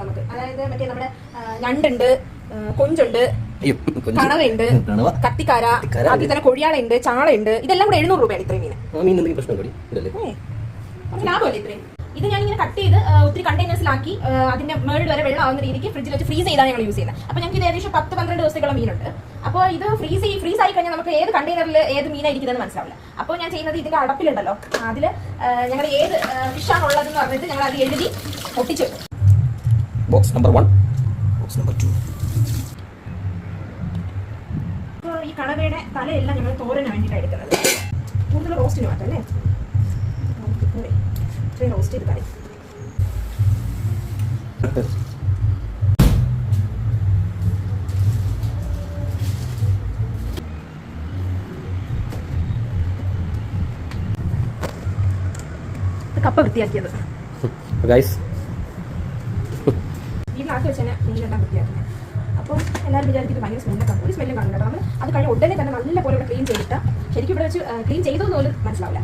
നമുക്ക് അതായത് മറ്റേ നമ്മുടെ ഞണ്ടുണ്ട്, കൊഞ്ചുണ്ട്, കണവയുണ്ട്, കത്തിക്കാര, അതിൽ തന്നെ കൊഴിയാളുണ്ട്, ചാളയുണ്ട്. ഇതെല്ലാം കൂടെ 700 രൂപയാണ് ഇത്രയും മീൻ. ലാഭമല്ലേ ഇത്രയും? ഇത് ഞാനിങ്ങനെ കട്ട് ചെയ്ത് ഒത്തിരി കണ്ടെയ്നേഴ്സിലാക്കി അതിന്റെ മേളിൽ വരെ വെള്ളം ആവുന്ന രീതിക്ക് ഫ്രിഡ്ജിൽ വെച്ച് ഫ്രീസ് ചെയ്താണ് ഞങ്ങൾ യൂസ് ചെയ്യുന്നത്. അപ്പോൾ ഞങ്ങൾക്ക് ഇത് ഏകദേശം 10-12 ദിവസത്തേക്കുള്ള മീനുണ്ട്. അപ്പോൾ ഇത് ഫ്രീസ് ആയി കഴിഞ്ഞാൽ നമുക്ക് ഏത് കണ്ടെയ്നറിൽ ഏത് മീനായിരിക്കുന്നതെന്ന് മനസ്സിലാവില്ല. അപ്പോൾ ഞാൻ ചെയ്യുന്നത് ഇതിന്റെ അടപ്പിലുണ്ടല്ലോ, അതിൽ ഞങ്ങൾ ഏത് ഫിഷാണുള്ളതെന്ന് പറഞ്ഞിട്ട് ഞങ്ങൾ അത് എഴുതി ഒട്ടിച്ചു വെക്കും. Box number 1, box number 2. അപ്പോൾ ഈ കണവയുടെ തലയെല്ലാം ഞങ്ങൾ തോരന് വേണ്ടിയിട്ടാണ് എടുക്കുന്നത്. കൂടുതൽ റോസ്റ്റിന് മാറ്റം അല്ലേ? റോസ്റ്റ് ചെയ്ത് കറി. കപ്പ വൃത്തിയാക്കിയത് വീട്ടിനകത്ത് വെച്ച് തന്നെ മീനെല്ലാം വൃത്തിയാക്കുന്നത്. അപ്പോൾ എല്ലാവരും വിചാരിച്ചിട്ട് ഭയങ്കര സ്മെല്ലൊക്കെ ഒരു സ്മെല്ലും കാണും കേട്ടോ. നമ്മൾ അത് കഴിഞ്ഞ ഉടനെ തന്നെ നല്ല പോലെ ഇവിടെ ക്ലീൻ ചെയ്തിട്ട് ശരിക്കും ഇവിടെ വെച്ച് ക്ലീൻ ചെയ്തതെന്ന് പോലും മനസ്സിലാവില്ല.